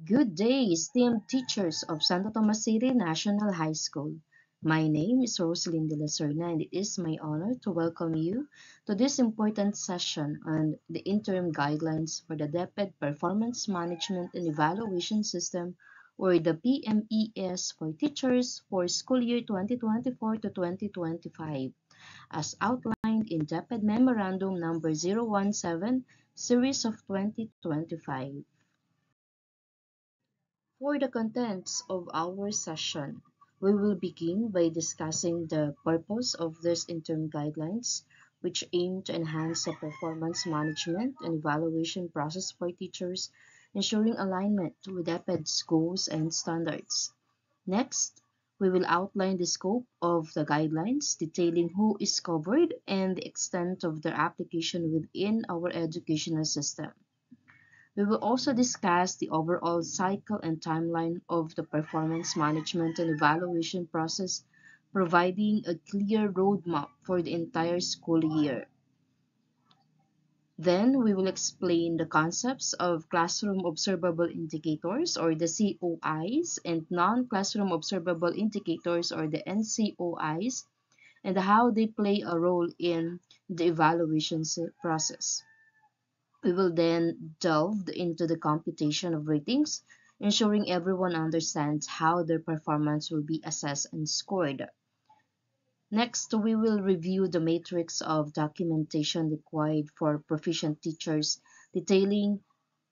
Good day, esteemed teachers of Santo Tomas City National High School. My name is Rosalyn de la Serna and it is my honor to welcome you to this important session on the interim guidelines for the DepEd Performance Management and Evaluation System, or the PMES, for teachers for school year 2024 to 2025, as outlined in DepEd Memorandum Number 017, Series of 2025. For the contents of our session, we will begin by discussing the purpose of these interim guidelines, which aim to enhance the performance management and evaluation process for teachers, ensuring alignment with EPED's goals and standards. Next, we will outline the scope of the guidelines, detailing who is covered and the extent of their application within our educational system. We will also discuss the overall cycle and timeline of the performance management and evaluation process, providing a clear roadmap for the entire school year. Then we will explain the concepts of classroom observable indicators, or the COIs, and non-classroom observable indicators, or the NCOIs, and how they play a role in the evaluation process. We will then delve into the computation of ratings, ensuring everyone understands how their performance will be assessed and scored. Next, we will review the matrix of documentation required for proficient teachers, detailing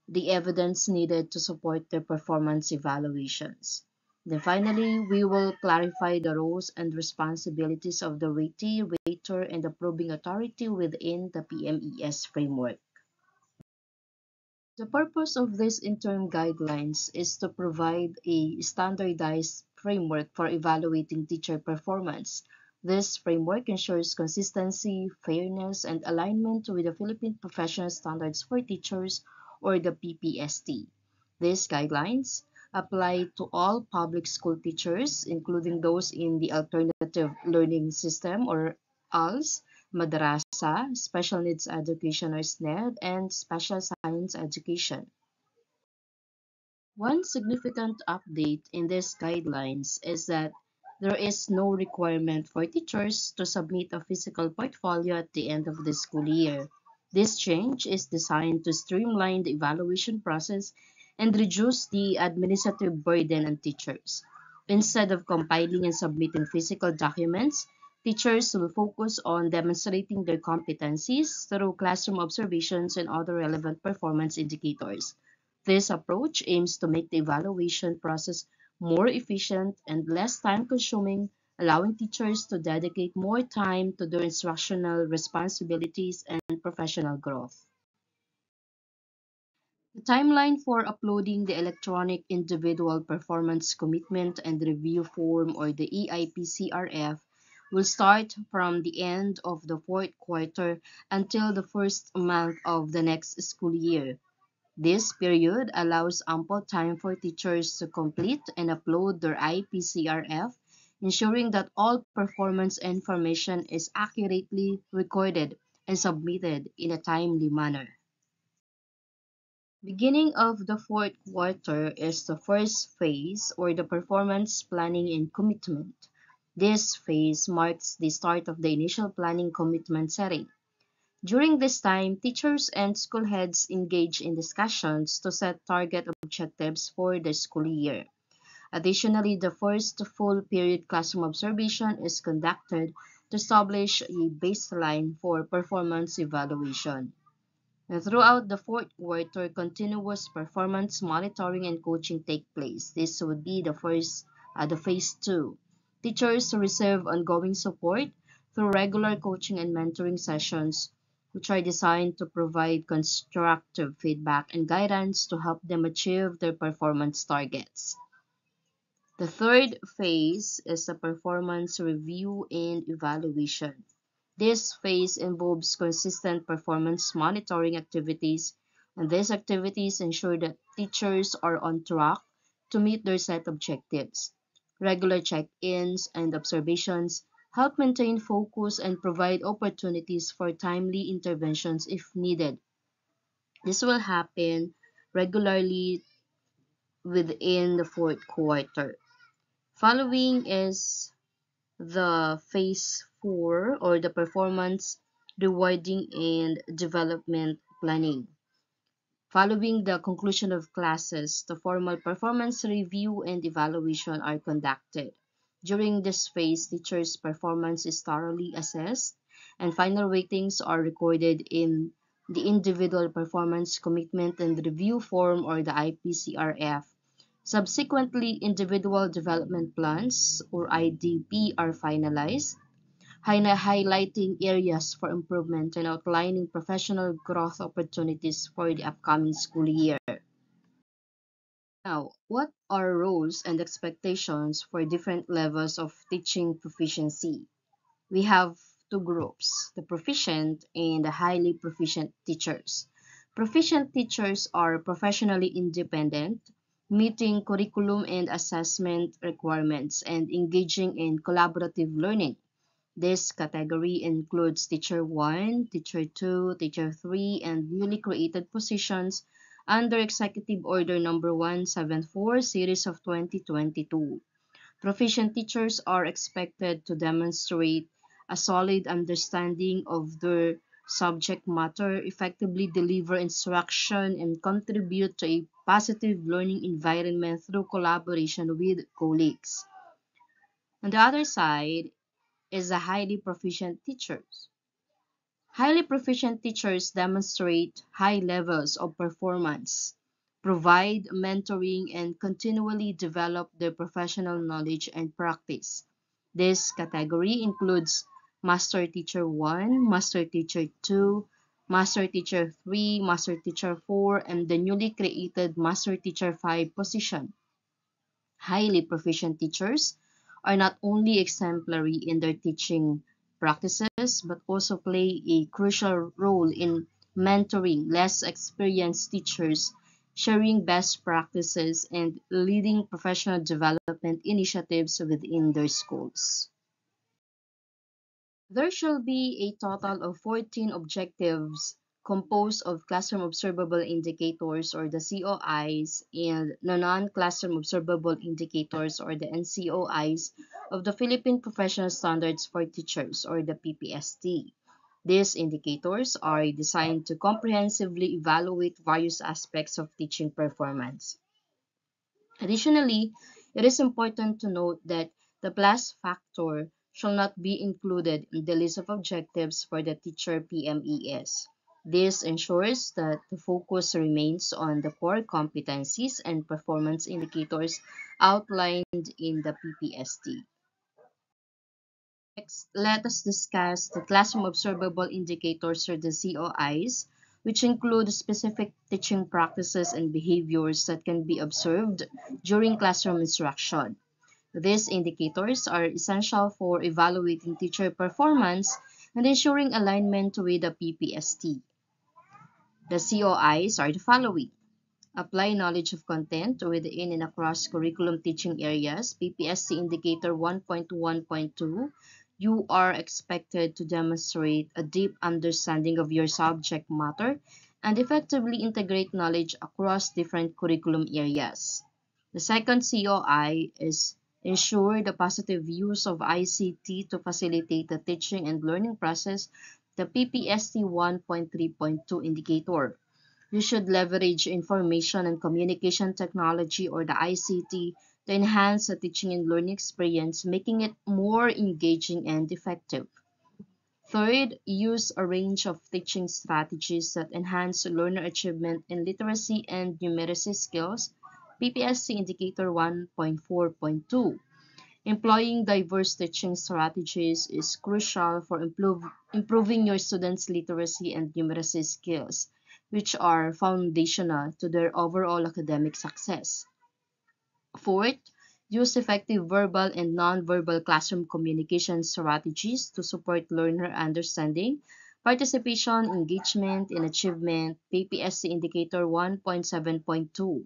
the evidence needed to support their performance evaluations. Then finally, we will clarify the roles and responsibilities of the ratee, rater, and approving authority within the PMES framework. The purpose of these interim guidelines is to provide a standardized framework for evaluating teacher performance. This framework ensures consistency, fairness, and alignment with the Philippine Professional Standards for Teachers, or the PPST. These guidelines apply to all public school teachers, including those in the Alternative Learning System, or ALS, madrasa, special needs education, or SNED, and special science education. One significant update in these guidelines is that there is no requirement for teachers to submit a physical portfolio at the end of the school year. This change is designed to streamline the evaluation process and reduce the administrative burden on teachers. Instead of compiling and submitting physical documents, teachers will focus on demonstrating their competencies through classroom observations and other relevant performance indicators. This approach aims to make the evaluation process more efficient and less time-consuming, allowing teachers to dedicate more time to their instructional responsibilities and professional growth. The timeline for uploading the electronic individual performance commitment and review form, or the EIPCRF, will start from the end of the fourth quarter until the first month of the next school year. This period allows ample time for teachers to complete and upload their IPCRF, ensuring that all performance information is accurately recorded and submitted in a timely manner. Beginning of the fourth quarter is the first phase, or the performance planning and commitment. This phase marks the start of the initial planning commitment setting. During this time, teachers and school heads engage in discussions to set target objectives for the school year. Additionally, the first full period classroom observation is conducted to establish a baseline for performance evaluation. And throughout the fourth quarter, continuous performance monitoring and coaching take place. This would be the phase two. Teachers receive ongoing support through regular coaching and mentoring sessions, which are designed to provide constructive feedback and guidance to help them achieve their performance targets. The third phase is the performance review and evaluation. This phase involves consistent performance monitoring activities, and these activities ensure that teachers are on track to meet their set objectives. Regular check-ins and observations help maintain focus and provide opportunities for timely interventions if needed. This will happen regularly within the fourth quarter. Following is the phase 4 or the performance rewarding and development planning. Following the conclusion of classes, the formal performance review and evaluation are conducted. During this phase, teachers' performance is thoroughly assessed, and final ratings are recorded in the Individual Performance Commitment and Review Form or the IPCRF. Subsequently, individual development plans or IDP are finalized, highlighting areas for improvement and outlining professional growth opportunities for the upcoming school year. Now, what are roles and expectations for different levels of teaching proficiency? We have two groups, the proficient and the highly proficient teachers. Proficient teachers are professionally independent, meeting curriculum and assessment requirements, and engaging in collaborative learning. This category includes Teacher 1, Teacher 2, Teacher 3, and newly created positions under Executive Order Number 174, Series of 2022. Proficient teachers are expected to demonstrate a solid understanding of their subject matter, effectively deliver instruction, and contribute to a positive learning environment through collaboration with colleagues. On the other side, is the highly proficient teachers. Highly proficient teachers demonstrate high levels of performance, provide mentoring, and continually develop their professional knowledge and practice. This category includes Master Teacher 1, Master Teacher 2, Master Teacher 3, Master Teacher 4, and the newly created Master Teacher 5 position. Highly proficient teachers are not only exemplary in their teaching practices but also play a crucial role in mentoring less experienced teachers, sharing best practices, and leading professional development initiatives within their schools. There shall be a total of 14 objectives composed of classroom observable indicators or the COIs and non-classroom observable indicators or the NCOIs of the Philippine Professional Standards for Teachers or the PPST. These indicators are designed to comprehensively evaluate various aspects of teaching performance. Additionally, it is important to note that the plus factor shall not be included in the list of objectives for the teacher PMES. This ensures that the focus remains on the core competencies and performance indicators outlined in the PPST. Next, let us discuss the classroom observable indicators or the COIs, which include specific teaching practices and behaviors that can be observed during classroom instruction. These indicators are essential for evaluating teacher performance and ensuring alignment with the PPST. The COIs are the following: apply knowledge of content within and across curriculum teaching areas. PPSC Indicator 1.1.2, you are expected to demonstrate a deep understanding of your subject matter and effectively integrate knowledge across different curriculum areas. The second COI is ensure the positive use of ICT to facilitate the teaching and learning process, the PPST 1.3.2 indicator. You should leverage information and communication technology or the ICT to enhance the teaching and learning experience, making it more engaging and effective. Third, use a range of teaching strategies that enhance learner achievement in literacy and numeracy skills. PPSC Indicator 1.4.2. Employing diverse teaching strategies is crucial for improving your students' literacy and numeracy skills, which are foundational to their overall academic success. Fourth, use effective verbal and nonverbal classroom communication strategies to support learner understanding, participation, engagement, and achievement. PPSC Indicator 1.7.2.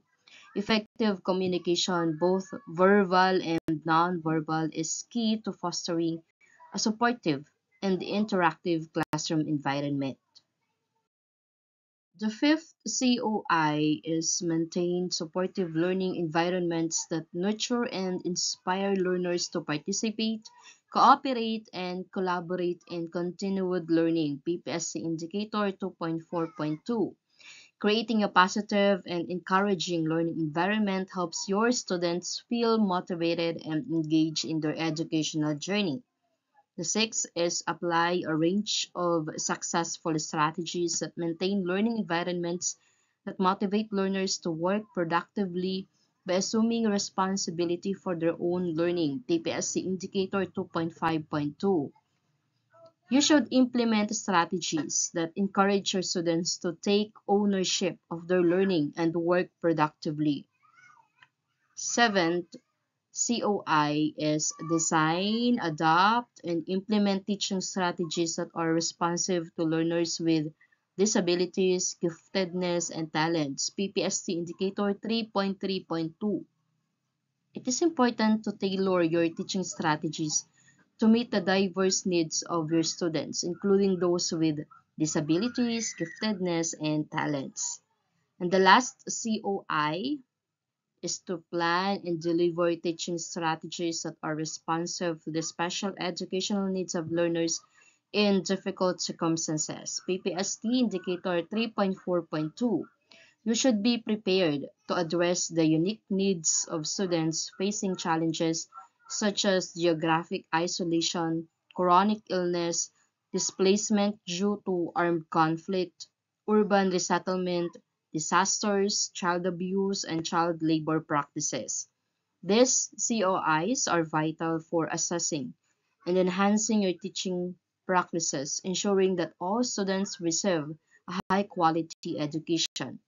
Effective communication, both verbal and nonverbal, is key to fostering a supportive and interactive classroom environment. The fifth COI is maintain supportive learning environments that nurture and inspire learners to participate, cooperate, and collaborate in continued learning. PPSC Indicator 2.4.2. Creating a positive and encouraging learning environment helps your students feel motivated and engaged in their educational journey. The sixth is apply a range of successful strategies that maintain learning environments that motivate learners to work productively by assuming responsibility for their own learning. TPSC Indicator 2.5.2. You should implement strategies that encourage your students to take ownership of their learning and work productively. Seventh, COI is design, adopt, and implement teaching strategies that are responsive to learners with disabilities, giftedness, and talents. PPST Indicator 3.3.2. It is important to tailor your teaching strategies to meet the diverse needs of your students, including those with disabilities, giftedness, and talents. And the last COI is to plan and deliver teaching strategies that are responsive to the special educational needs of learners in difficult circumstances. PPST Indicator 3.4.2. You should be prepared to address the unique needs of students facing challenges such as geographic isolation, chronic illness, displacement due to armed conflict, urban resettlement, disasters, child abuse, and child labor practices. These COIs are vital for assessing and enhancing your teaching practices, ensuring that all students receive a high quality education.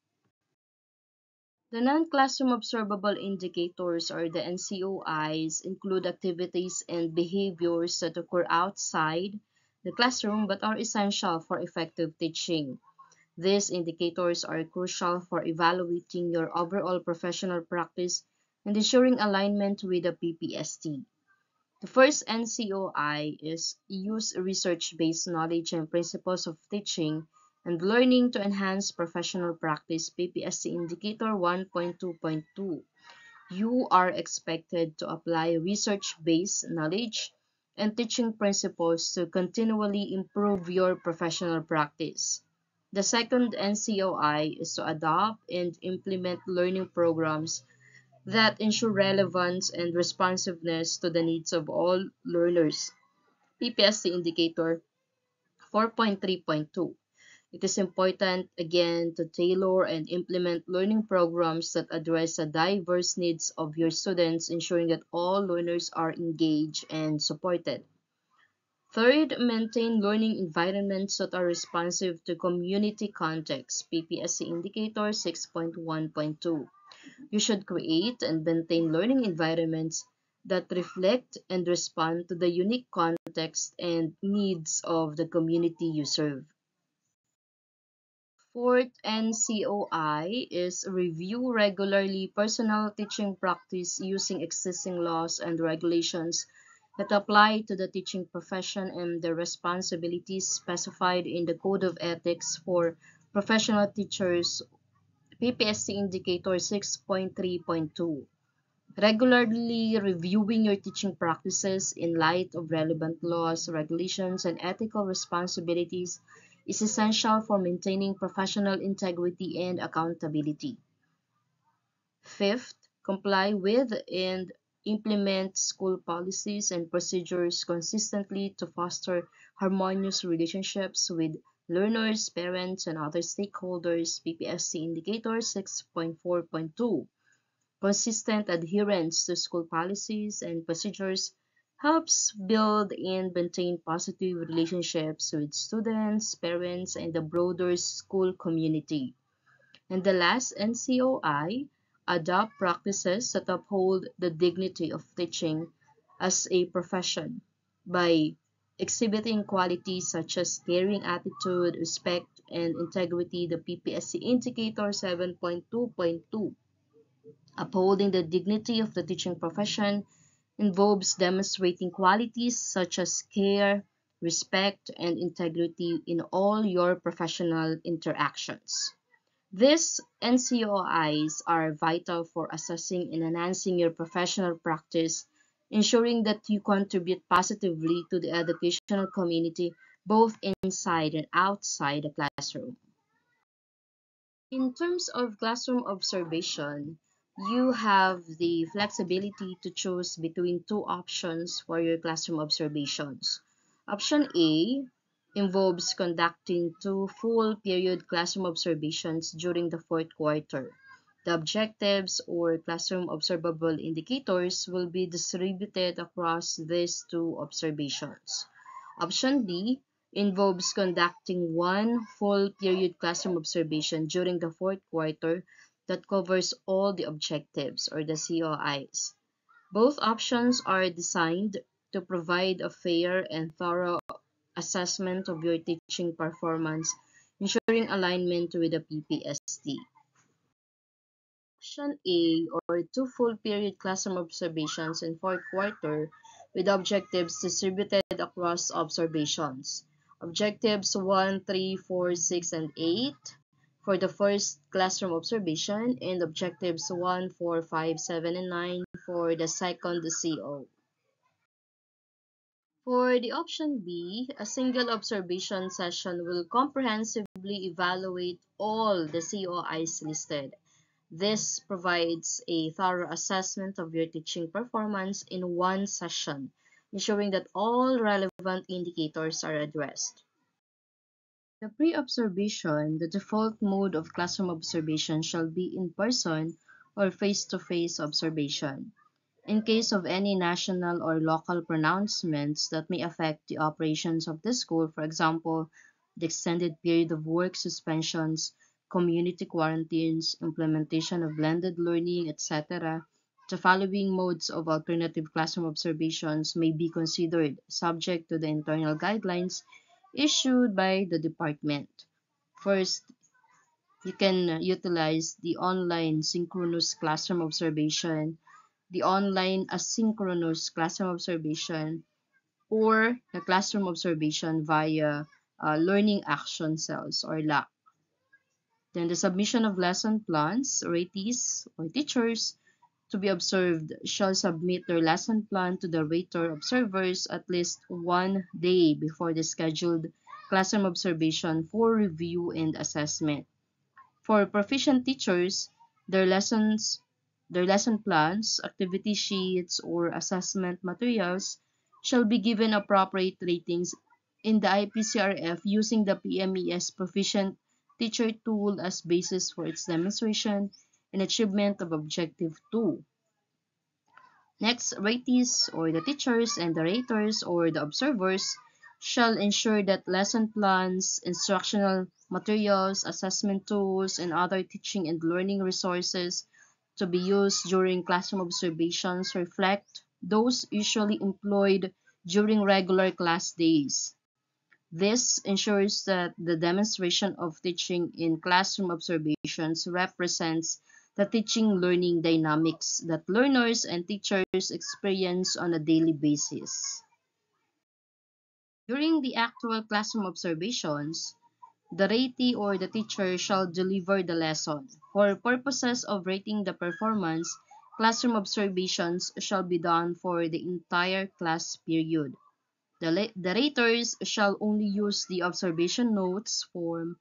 The non-classroom observable indicators, or the NCOIs, include activities and behaviors that occur outside the classroom but are essential for effective teaching. These indicators are crucial for evaluating your overall professional practice and ensuring alignment with the PPST. The first NCOI is use research-based knowledge and principles of teaching and learning to enhance professional practice. PPSC Indicator 1.2.2. You are expected to apply research-based knowledge and teaching principles to continually improve your professional practice. The second NCOI is to adopt and implement learning programs that ensure relevance and responsiveness to the needs of all learners. PPSC Indicator 4.3.2. It is important, again, to tailor and implement learning programs that address the diverse needs of your students, ensuring that all learners are engaged and supported. Third, maintain learning environments that are responsive to community context. PPSC Indicator 6.1.2. You should create and maintain learning environments that reflect and respond to the unique context and needs of the community you serve. Fourth NCOI is review regularly personal teaching practice using existing laws and regulations that apply to the teaching profession and the responsibilities specified in the Code of Ethics for Professional Teachers. PPSC Indicator 6.3.2. Regularly reviewing your teaching practices in light of relevant laws, regulations, and ethical responsibilities is essential for maintaining professional integrity and accountability. Fifth, comply with and implement school policies and procedures consistently to foster harmonious relationships with learners, parents, and other stakeholders. PPSC Indicator 6.4.2. Consistent adherence to school policies and procedures helps build and maintain positive relationships with students, parents, and the broader school community. And the last NCOI, adopt practices that uphold the dignity of teaching as a profession by exhibiting qualities such as caring attitude, respect, and integrity. The PPSC Indicator 7.2.2. Upholding the dignity of the teaching profession involves demonstrating qualities such as care, respect, and integrity in all your professional interactions. These NCOIs are vital for assessing and enhancing your professional practice, ensuring that you contribute positively to the educational community both inside and outside the classroom. In terms of classroom observation, you have the flexibility to choose between two options for your classroom observations. Option A involves conducting two full period classroom observations during the fourth quarter. The objectives or classroom observable indicators will be distributed across these two observations. Option B involves conducting one full period classroom observation during the fourth quarter that covers all the objectives or the COIs. Both options are designed to provide a fair and thorough assessment of your teaching performance, ensuring alignment with the PPST. Option A, or two full period classroom observations in fourth quarter with objectives distributed across observations. Objectives 1, 3, 4, 6, and 8 for the first classroom observation, and objectives 1, 4, 5, 7, and 9 for the second CO. For the option B, a single observation session will comprehensively evaluate all the COIs listed. This provides a thorough assessment of your teaching performance in one session, ensuring that all relevant indicators are addressed. The pre-observation, the default mode of classroom observation shall be in person or face-to-face observation. In case of any national or local pronouncements that may affect the operations of the school, for example, the extended period of work suspensions, community quarantines, implementation of blended learning, etc., the following modes of alternative classroom observations may be considered subject to the internal guidelines issued by the department. First, you can utilize the online synchronous classroom observation, the online asynchronous classroom observation, or the classroom observation via learning action cells or LAC. Then the submission of lesson plans, ratees or teachers to be observed shall submit their lesson plan to the rater observers at least 1 day before the scheduled classroom observation for review and assessment. For proficient teachers, their lessons, their lesson plans, activity sheets, or assessment materials shall be given appropriate ratings in the IPCRF using the PMES Proficient Teacher tool as basis for its demonstration and achievement of Objective 2. Next, ratees or the teachers and the raters or the observers shall ensure that lesson plans, instructional materials, assessment tools, and other teaching and learning resources to be used during classroom observations reflect those usually employed during regular class days. This ensures that the demonstration of teaching in classroom observations represents the teaching learning dynamics that learners and teachers experience on a daily basis. During the actual classroom observations, the ratee or the teacher shall deliver the lesson. For purposes of rating the performance, classroom observations shall be done for the entire class period. The raters shall only use the observation notes form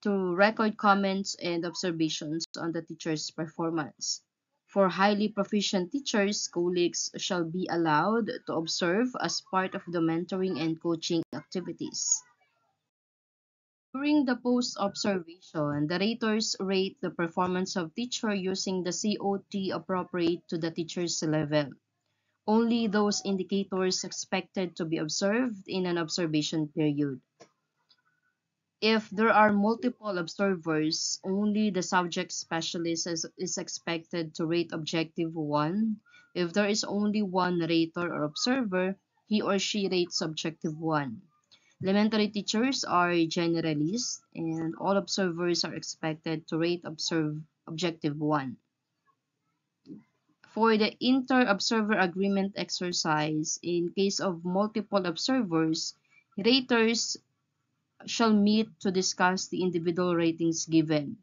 to record comments and observations on the teacher's performance. For highly proficient teachers, colleagues shall be allowed to observe as part of the mentoring and coaching activities. During the post-observation, the raters rate the performance of teacher using the COT appropriate to the teacher's level. Only those indicators expected to be observed in an observation period. If there are multiple observers, only the subject specialist is expected to rate objective 1. If there is only one rater or observer, he or she rates objective 1. Elementary teachers are generalists, and all observers are expected to rate objective 1. For the inter-observer agreement exercise, in case of multiple observers, raters shall meet to discuss the individual ratings given.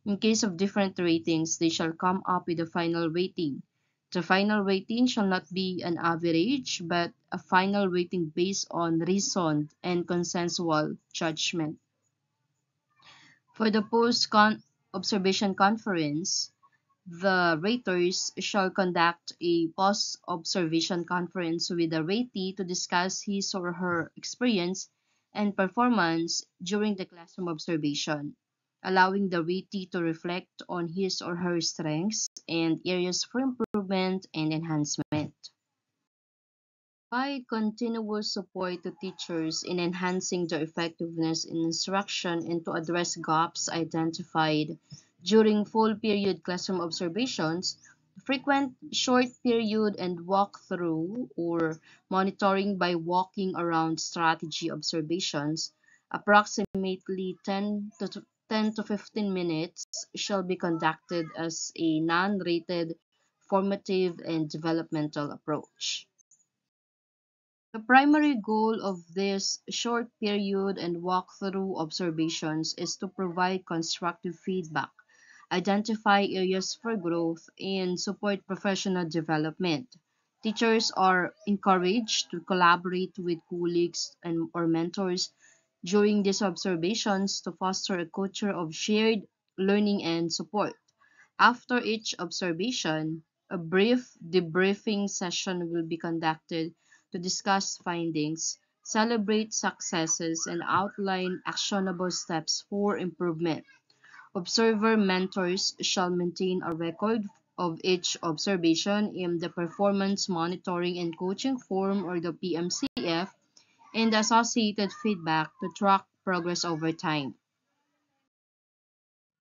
In case of different ratings, they shall come up with a final rating. The final rating shall not be an average, but a final rating based on reasoned and consensual judgment. For the post-observation conference, the raters shall conduct a post-observation conference with the ratee to discuss his or her experience and performance during the classroom observation, allowing the ratee to reflect on his or her strengths and areas for improvement and enhancement. Provide continuous support to teachers in enhancing their effectiveness in instruction and to address gaps identified during full period classroom observations. Frequent short period and walkthrough or monitoring by walking around strategy observations, approximately 10 to 15 minutes, shall be conducted as a non-rated formative and developmental approach. The primary goal of these short period and walkthrough observations is to provide constructive feedback, identify areas for growth, and support professional development. Teachers are encouraged to collaborate with colleagues and or mentors during these observations to foster a culture of shared learning and support. After each observation, a brief debriefing session will be conducted to discuss findings, celebrate successes, and outline actionable steps for improvement. Observer mentors shall maintain a record of each observation in the Performance Monitoring and Coaching Form or the PMCF and the associated feedback to track progress over time.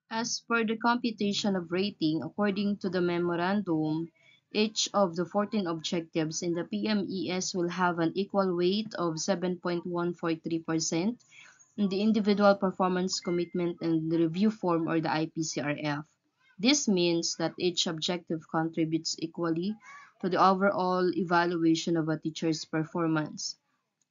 As per the computation of rating, according to the memorandum, each of the 14 objectives in the PMES will have an equal weight of 7.143% in the Individual Performance Commitment and the Review Form or the IPCRF. This means that each objective contributes equally to the overall evaluation of a teacher's performance.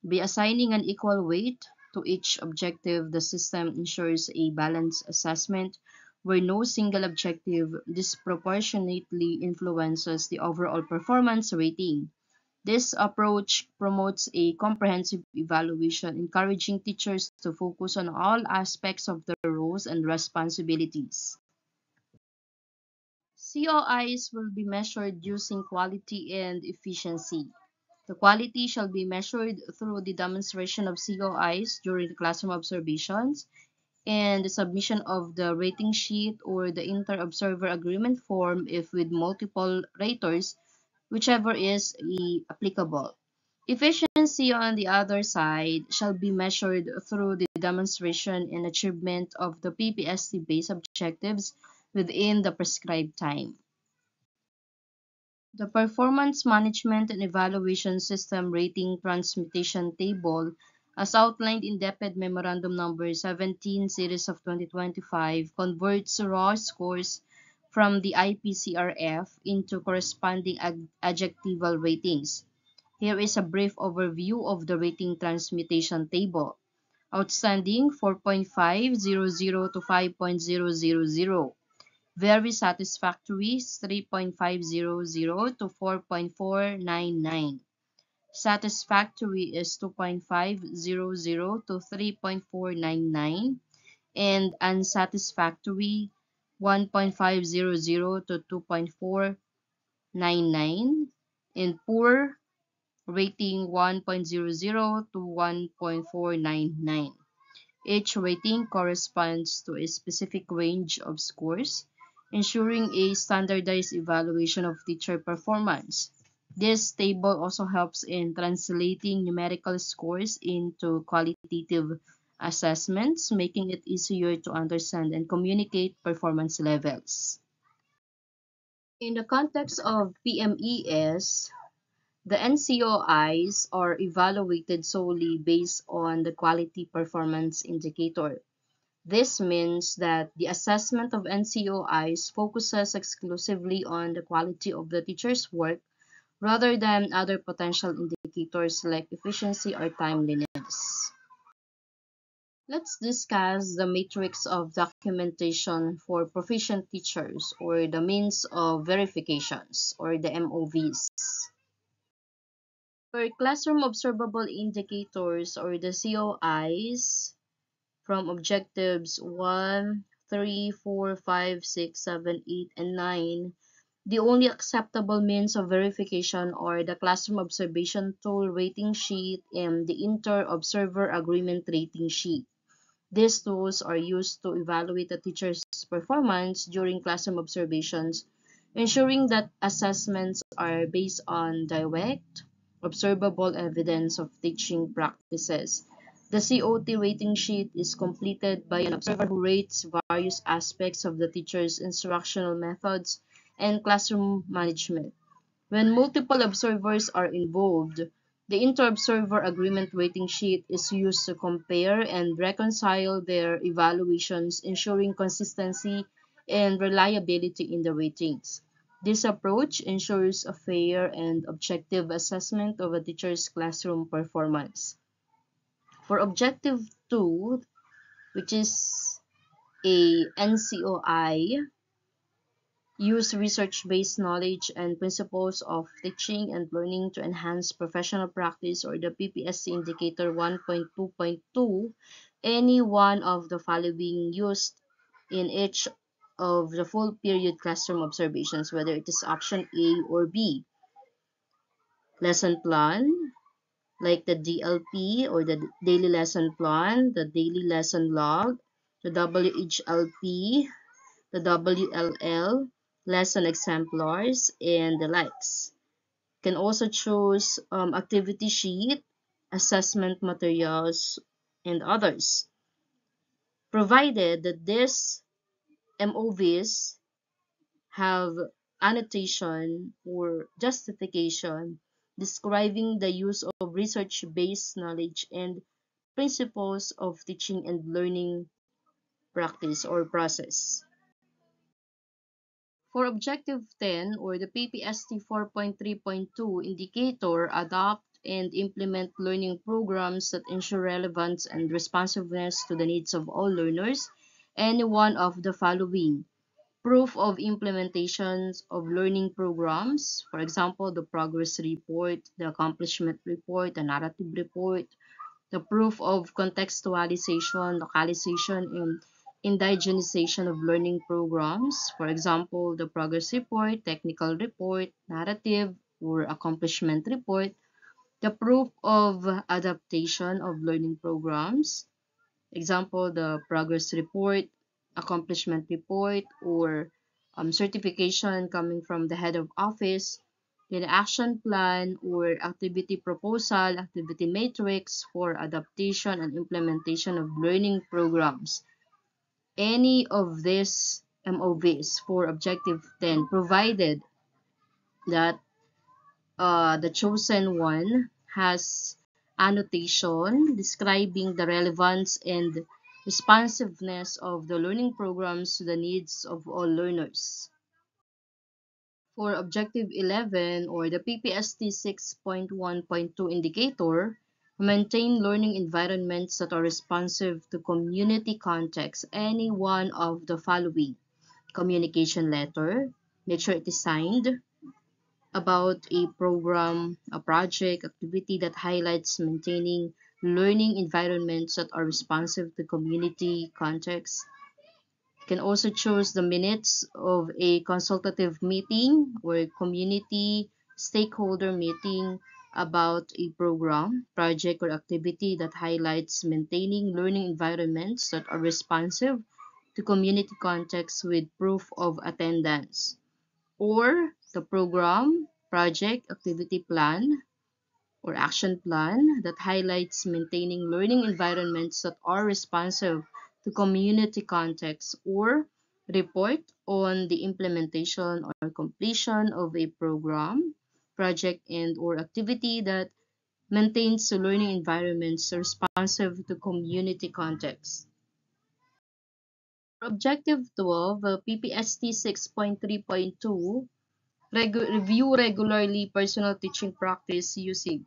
By assigning an equal weight to each objective, the system ensures a balanced assessment where no single objective disproportionately influences the overall performance rating. This approach promotes a comprehensive evaluation, encouraging teachers to focus on all aspects of their roles and responsibilities. COIs will be measured using quality and efficiency. The quality shall be measured through the demonstration of COIs during the classroom observations and the submission of the rating sheet or the inter-observer agreement form if with multiple raters, whichever is applicable. Efficiency, on the other side, shall be measured through the demonstration and achievement of the PPST-based objectives within the prescribed time. The Performance Management and Evaluation System Rating Transmutation Table, as outlined in DepEd Memorandum Number 17 Series of 2025, converts raw scores from the IPCRF into corresponding adjectival ratings. Here is a brief overview of the rating transmutation table. Outstanding 4.500 to 5.000. Very satisfactory 3.500 to 4.499. Satisfactory is 2.500 to 3.499 and unsatisfactory 1.500 to 2.499 and poor rating 1.00 to 1.499. Each rating corresponds to a specific range of scores, ensuring a standardized evaluation of teacher performance. This table also helps in translating numerical scores into qualitative assessments, making it easier to understand and communicate performance levels. In the context of PMES, the NCOIs are evaluated solely based on the quality performance indicator. This means that the assessment of NCOIs focuses exclusively on the quality of the teacher's work rather than other potential indicators like efficiency or timeliness. Let's discuss the matrix of documentation for proficient teachers, or the means of verifications, or the MOVs. For classroom observable indicators, or the COIs, from objectives 1, 3, 4, 5, 6, 7, 8, and 9, the only acceptable means of verification are the classroom observation tool rating sheet and the inter-observer agreement rating sheet. These tools are used to evaluate a teacher's performance during classroom observations, ensuring that assessments are based on direct, observable evidence of teaching practices. The COT rating sheet is completed by an observer who rates various aspects of the teacher's instructional methods and classroom management. When multiple observers are involved, the inter-observer agreement rating sheet is used to compare and reconcile their evaluations, ensuring consistency and reliability in the ratings. This approach ensures a fair and objective assessment of a teacher's classroom performance. For Objective 2, which is a NCOI, use research-based knowledge and principles of teaching and learning to enhance professional practice, or the PPSC indicator 1.2.2, any one of the following used in each of the full period classroom observations, whether it is option A or B. Lesson plan, like the DLP or the daily lesson plan, the daily lesson log, the WHLP, the WLL, lesson exemplars, and the likes. You can also choose activity sheet, assessment materials, and others, provided that these MOVs have annotation or justification describing the use of research-based knowledge and principles of teaching and learning practice or process. For Objective 10, or the PPST 4.3.2 indicator, adopt and implement learning programs that ensure relevance and responsiveness to the needs of all learners. Any one of the following: proof of implementations of learning programs, for example, the progress report, the accomplishment report, the narrative report, the proof of contextualization, localization, and indigenization of learning programs, for example, the progress report, technical report, narrative, or accomplishment report, the proof of adaptation of learning programs, example, the progress report, accomplishment report, or certification coming from the head of office, then action plan or activity proposal, activity matrix for adaptation and implementation of learning programs. Any of these MOVs for Objective 10, provided that the chosen one has annotation describing the relevance and responsiveness of the learning programs to the needs of all learners. For Objective 11, or the PPST 6.1.2 indicator, maintain learning environments that are responsive to community context. Any one of the following: communication letter, make sure it is signed, about a program, a project, activity that highlights maintaining learning environments that are responsive to community context. You can also choose the minutes of a consultative meeting or community stakeholder meeting about a program, project, or activity that highlights maintaining learning environments that are responsive to community context with proof of attendance. Or the program, project, activity plan, or action plan that highlights maintaining learning environments that are responsive to community context, or report on the implementation or completion of a program, project, and or activity that maintains learning environments responsive to community context. For Objective 12, PPST 6.3.2, review regularly personal teaching practice using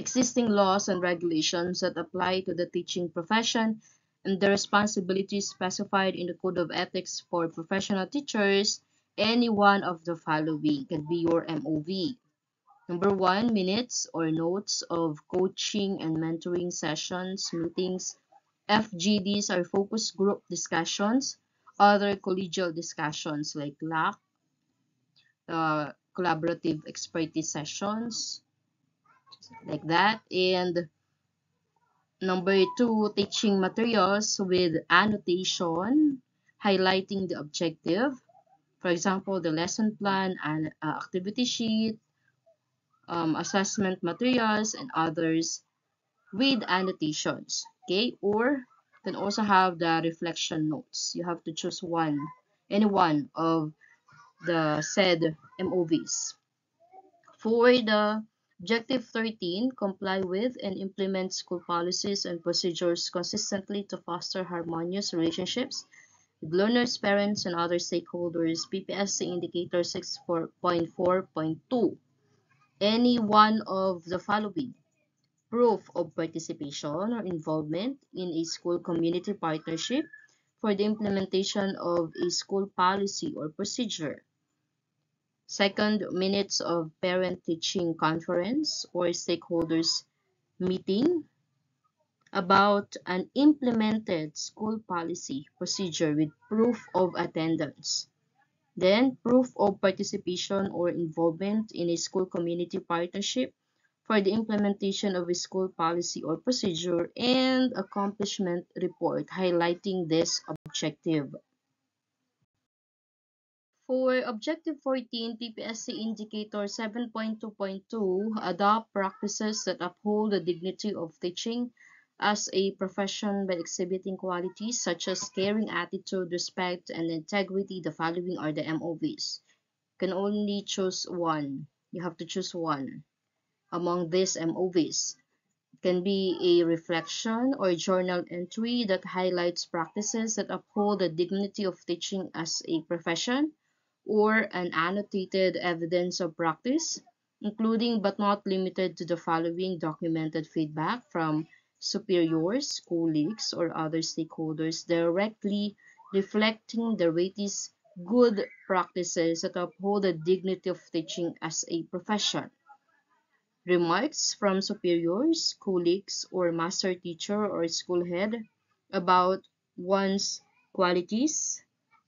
existing laws and regulations that apply to the teaching profession, and the responsibilities specified in the Code of Ethics for professional teachers. Any one of the following can be your MOV. Number one, minutes or notes of coaching and mentoring sessions, meetings. FGDs are focus group discussions, other collegial discussions like LAC, collaborative expertise sessions, like that. And number two, teaching materials with annotation, highlighting the objective. For example, the lesson plan and activity sheet, assessment materials, and others with annotations. Okay, or you can also have the reflection notes. You have to choose one, any one of the said MOVs. For the Objective 13, comply with and implement school policies and procedures consistently to foster harmonious relationships with learners, parents, and other stakeholders. PPSC Indicator 6.4.2. Any one of the following: proof of participation or involvement in a school community partnership for the implementation of a school policy or procedure. Second, minutes of parent-teaching conference or stakeholders meeting about an implemented school policy procedure with proof of attendance. Then, proof of participation or involvement in a school community partnership for the implementation of a school policy or procedure, and accomplishment report highlighting this objective. For Objective 14, PPSC Indicator 7.2.2, adopt practices that uphold the dignity of teaching as a profession by exhibiting qualities such as caring attitude, respect, and integrity. The following are the MOVs. You can only choose one. You have to choose one among these MOVs. It can be a reflection or journal entry that highlights practices that uphold the dignity of teaching as a profession, or an annotated evidence of practice, including but not limited to the following documented feedback from superiors, colleagues, or other stakeholders directly reflecting the ratee's good practices that uphold the dignity of teaching as a profession. Remarks from superiors, colleagues, or master teacher or school head about one's qualities.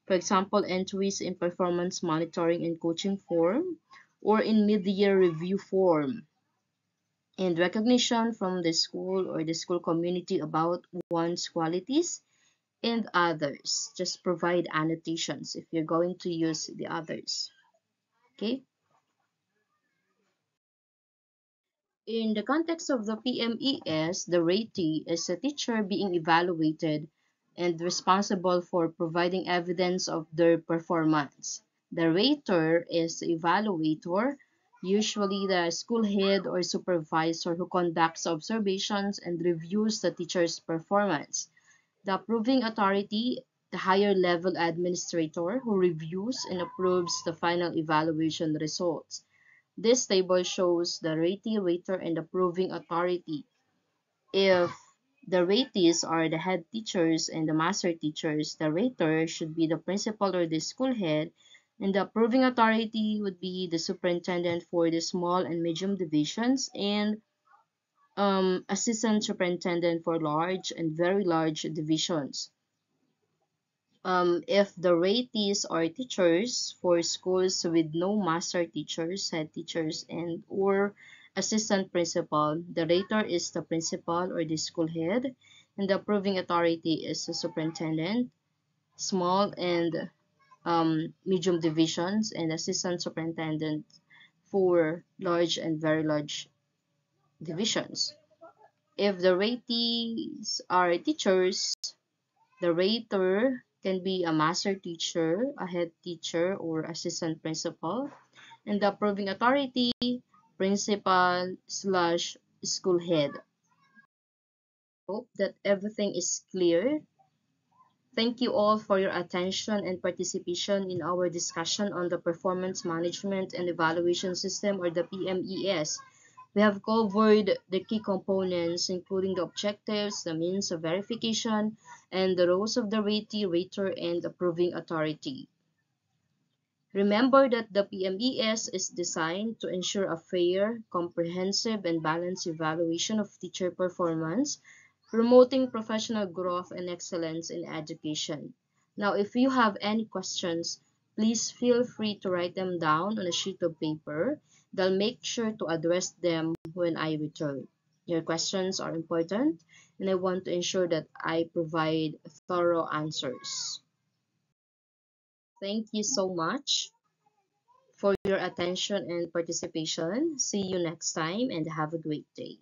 For example, entries in performance monitoring and coaching form or in mid-year review form. And recognition from the school or the school community about one's qualities and others. Just provide annotations if you're going to use the others. Okay? In the context of the PMES, the ratee is a teacher being evaluated and responsible for providing evidence of their performance. The rater is the evaluator, usually the school head or supervisor who conducts observations and reviews the teacher's performance. The approving authority, the higher level administrator who reviews and approves the final evaluation results. This table shows the ratee, rater, and approving authority. If the ratees are the head teachers and the master teachers, the rater should be the principal or the school head, and the approving authority would be the superintendent for the small and medium divisions, and assistant superintendent for large and very large divisions. If the ratees are teachers for schools with no master teachers, head teachers, and or assistant principal, the rater is the principal or the school head, and the approving authority is the superintendent, small and medium divisions, and assistant superintendent for large and very large divisions. If the ratees are teachers, the rater can be a master teacher, a head teacher, or assistant principal, and the approving authority, principal slash school head. Hope that everything is clear. Thank you all for your attention and participation in our discussion on the Performance Management and Evaluation System, or the PMES. We have covered the key components, including the objectives, the means of verification, and the roles of the ratee, rater, and approving authority. Remember that the PMES is designed to ensure a fair, comprehensive, and balanced evaluation of teacher performance, promoting professional growth and excellence in education. Now, if you have any questions, please feel free to write them down on a sheet of paper. They'll make sure to address them when I return. Your questions are important, and I want to ensure that I provide thorough answers. Thank you so much for your attention and participation. See you next time and have a great day.